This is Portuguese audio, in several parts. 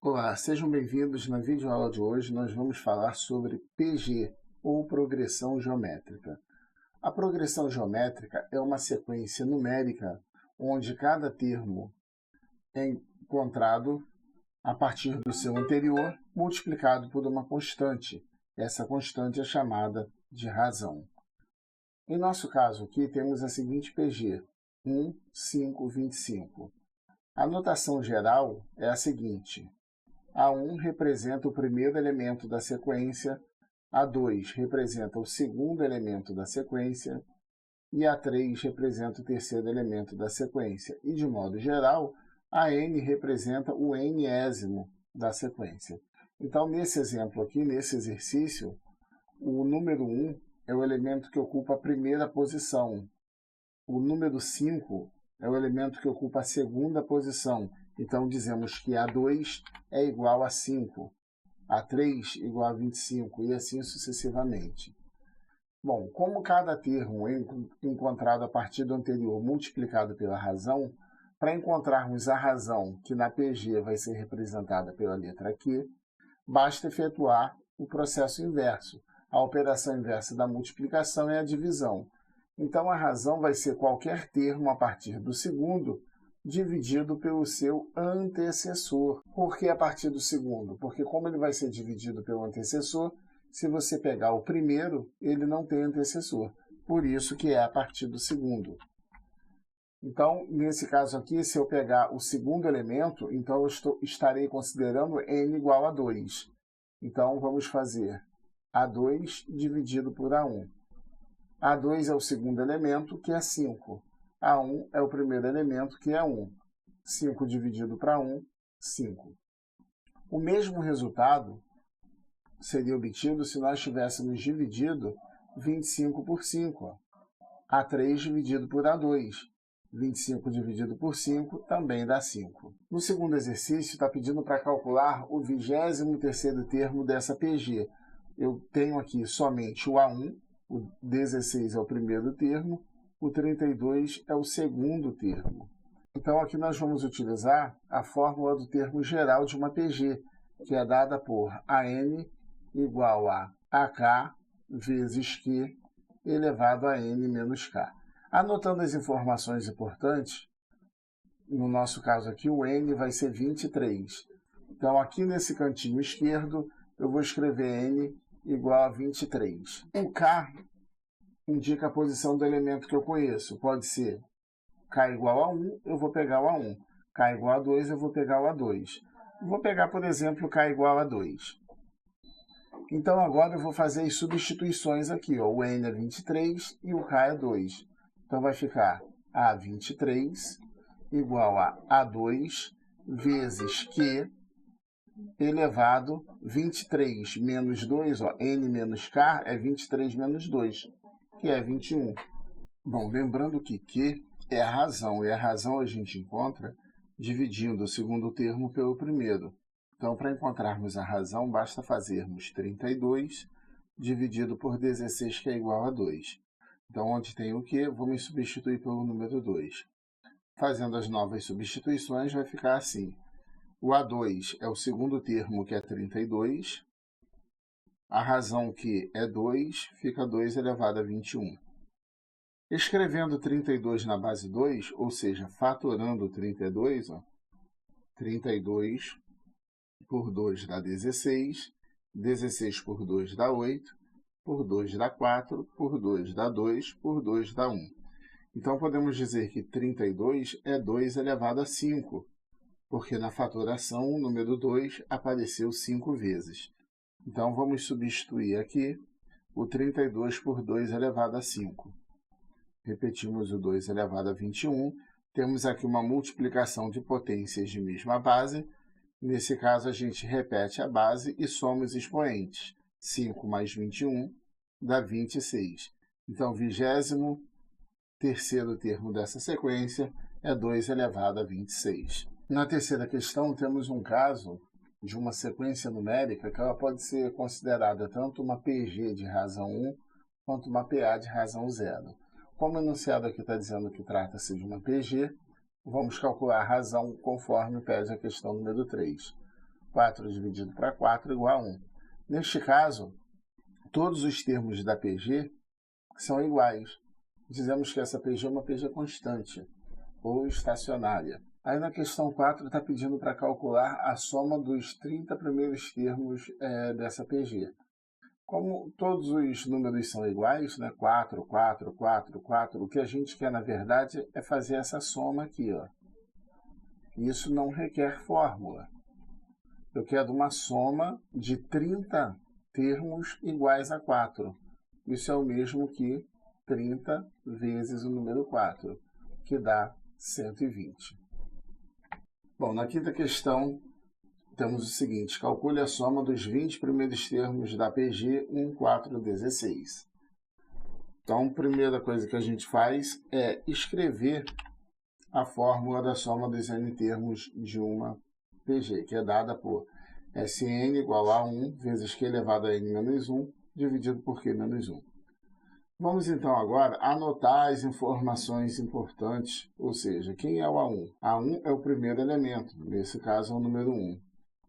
Olá, sejam bem-vindos. Na videoaula de hoje nós vamos falar sobre PG, ou progressão geométrica. A progressão geométrica é uma sequência numérica onde cada termo é encontrado a partir do seu anterior multiplicado por uma constante. Essa constante é chamada de razão. Em nosso caso aqui temos a seguinte PG, 1, 5, 25. A notação geral é a seguinte: A1 representa o primeiro elemento da sequência, A2 representa o segundo elemento da sequência e A3 representa o terceiro elemento da sequência. E, de modo geral, AN representa o nésimo da sequência. Então, nesse exemplo aqui, nesse exercício, o número 1 é o elemento que ocupa a primeira posição. O número 5 é o elemento que ocupa a segunda posição. Então, dizemos que A2 é igual a 5, A3 igual a 25 e assim sucessivamente. Bom, como cada termo é encontrado a partir do anterior multiplicado pela razão, para encontrarmos a razão, que na PG vai ser representada pela letra Q, basta efetuar o processo inverso. A operação inversa da multiplicação é a divisão. Então, a razão vai ser qualquer termo a partir do segundo dividido pelo seu antecessor. Por que a partir do segundo? Porque como ele vai ser dividido pelo antecessor, se você pegar o primeiro, ele não tem antecessor. Por isso que é a partir do segundo. Então, nesse caso aqui, se eu pegar o segundo elemento, então eu estarei considerando n igual a 2. Então, vamos fazer A2 dividido por A1. A2 é o segundo elemento, que é 5. A1 é o primeiro elemento, que é 1. 5 dividido para 1, 5. O mesmo resultado seria obtido se nós tivéssemos dividido 25 por 5. A3 dividido por A2. 25 dividido por 5 também dá 5. No segundo exercício, está pedindo para calcular o 23º termo dessa PG. Eu tenho aqui somente o A1, o 16 é o primeiro termo, o 32 é o segundo termo. Então, aqui nós vamos utilizar a fórmula do termo geral de uma PG, que é dada por AN igual a AK vezes Q elevado a N menos K. Anotando as informações importantes, no nosso caso aqui, o N vai ser 23. Então, aqui nesse cantinho esquerdo, eu vou escrever N igual a 23. O K indica a posição do elemento que eu conheço. Pode ser K igual a 1, eu vou pegar o A1. K igual a 2, eu vou pegar o A2. Vou pegar, por exemplo, K igual a 2. Então, agora eu vou fazer as substituições aqui. Ó. O N é 23 e o K é 2. Então, vai ficar A23 igual a A2 vezes Q elevado 23 menos 2, ó, N menos K é 23 menos 2, que é 21. Bom, lembrando que Q é a razão, e a razão a gente encontra dividindo o segundo termo pelo primeiro. Então, para encontrarmos a razão, basta fazermos 32 dividido por 16, que é igual a 2. Então, onde tem o Q, vamos substituir pelo número 2. Fazendo as novas substituições, vai ficar assim. O A2 é o segundo termo, que é 32. A razão que é 2, fica 2 elevado a 21. Escrevendo 32 na base 2, ou seja, fatorando 32, ó, 32 por 2 dá 16, 16 por 2 dá 8, por 2 dá 4, por 2 dá 2, por 2 dá 1. Então, podemos dizer que 32 é 2 elevado a 5, porque na fatoração o número 2 apareceu 5 vezes. Então, vamos substituir aqui o 32 por 2 elevado a 5. Repetimos o 2 elevado a 21. Temos aqui uma multiplicação de potências de mesma base. Nesse caso, a gente repete a base e soma os expoentes. 5 mais 21 dá 26. Então, o 23º termo dessa sequência é 2 elevado a 26. Na terceira questão, temos um caso de uma sequência numérica que ela pode ser considerada tanto uma PG de razão 1 quanto uma PA de razão 0. Como o enunciado aqui está dizendo que trata-se de uma PG, vamos calcular a razão conforme pede a questão número 3. 4 dividido para 4 igual a 1. Neste caso, todos os termos da PG são iguais. Dizemos que essa PG é uma PG constante, ou estacionária. Aí na questão 4 está pedindo para calcular a soma dos 30 primeiros termos dessa PG. Como todos os números são iguais, né? 4, 4, 4, 4, o que a gente quer, na verdade, é fazer essa soma aqui, ó. Isso não requer fórmula. Eu quero uma soma de 30 termos iguais a 4. Isso é o mesmo que 30 vezes o número 4, que dá 120. Bom, na quinta questão, temos o seguinte: calcule a soma dos 20 primeiros termos da PG 1416. Então, a primeira coisa que a gente faz é escrever a fórmula da soma dos n termos de uma PG, que é dada por Sn igual a 1 vezes Q elevado a n menos 1, dividido por Q menos 1. Vamos então agora anotar as informações importantes, ou seja, quem é o A1? A1 é o primeiro elemento, nesse caso é o número 1.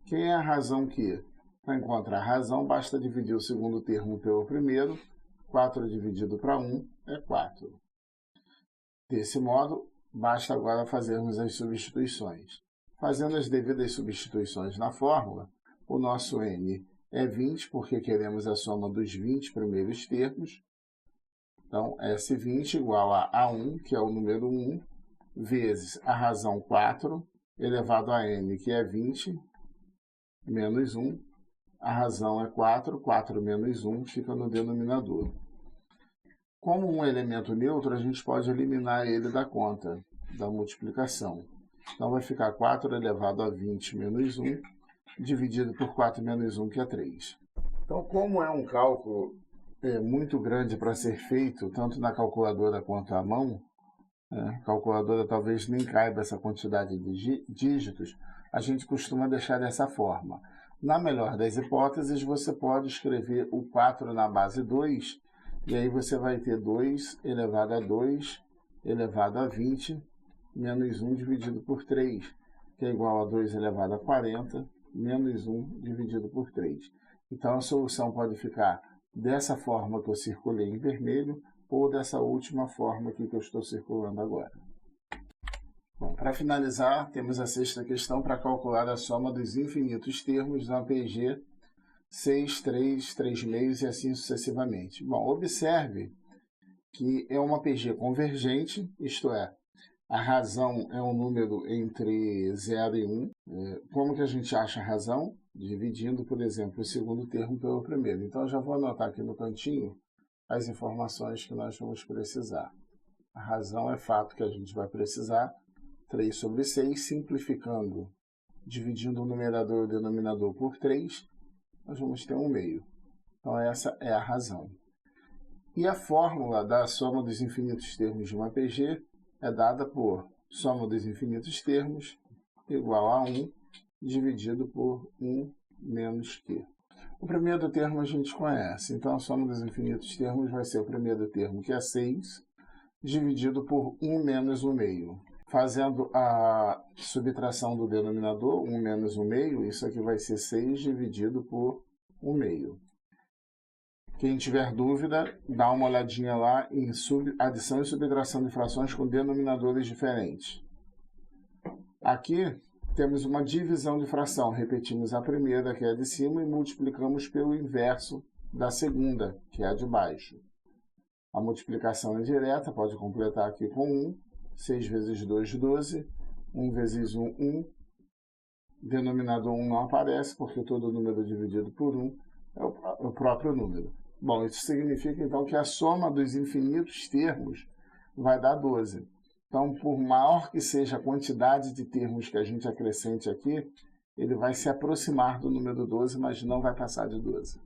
Quem é a razão Q? Para encontrar a razão, basta dividir o segundo termo pelo primeiro. 4 dividido para 1 é 4. Desse modo, basta agora fazermos as substituições. Fazendo as devidas substituições na fórmula, o nosso n é 20, porque queremos a soma dos 20 primeiros termos. Então, S20 igual a A1, que é o número 1, vezes a razão 4, elevado a n, que é 20, menos 1. A razão é 4, 4 menos 1 fica no denominador. Como um elemento neutro, a gente pode eliminar ele da conta, da multiplicação. Então, vai ficar 4 elevado a 20 menos 1, dividido por 4 menos 1, que é 3. Então, como é um cálculo muito grande para ser feito, tanto na calculadora quanto à mão, a calculadora talvez nem caiba essa quantidade de dígitos, a gente costuma deixar dessa forma. Na melhor das hipóteses, você pode escrever o 4 na base 2, e aí você vai ter 2 elevado a 2 elevado a 20, menos 1 dividido por 3, que é igual a 2 elevado a 40, menos 1 dividido por 3. Então, a solução pode ficar dessa forma que eu circulei em vermelho, ou dessa última forma aqui que eu estou circulando agora. Bom, para finalizar, temos a sexta questão para calcular a soma dos infinitos termos da PG 6, 3, 3 meios e assim sucessivamente. Bom, observe que é uma PG convergente, isto é, a razão é um número entre 0 e 1. Como que a gente acha a razão? Dividindo, por exemplo, o segundo termo pelo primeiro. Então, eu já vou anotar aqui no cantinho as informações que nós vamos precisar. A razão é fato que a gente vai precisar. 3 sobre 6, simplificando, dividindo o numerador e o denominador por 3, nós vamos ter 1 meio. Então, essa é a razão. E a fórmula da soma dos infinitos termos de uma PG é dada por soma dos infinitos termos igual a 1 dividido por 1 menos Q. O primeiro termo a gente conhece, então a soma dos infinitos termos vai ser o primeiro termo, que é 6, dividido por 1 menos 1 meio. Fazendo a subtração do denominador, 1 menos 1 meio, isso aqui vai ser 6 dividido por 1 meio. Quem tiver dúvida, dá uma olhadinha lá em adição e subtração de frações com denominadores diferentes. Aqui temos uma divisão de fração. Repetimos a primeira, que é a de cima, e multiplicamos pelo inverso da segunda, que é a de baixo. A multiplicação é direta, pode completar aqui com 1. 6 vezes 2, 12. 1 vezes 1, 1. Denominador 1 não aparece, porque todo número dividido por 1 é o próprio número. Bom, isso significa então que a soma dos infinitos termos vai dar 12. Então, por maior que seja a quantidade de termos que a gente acrescente aqui, ele vai se aproximar do número 12, mas não vai passar de 12.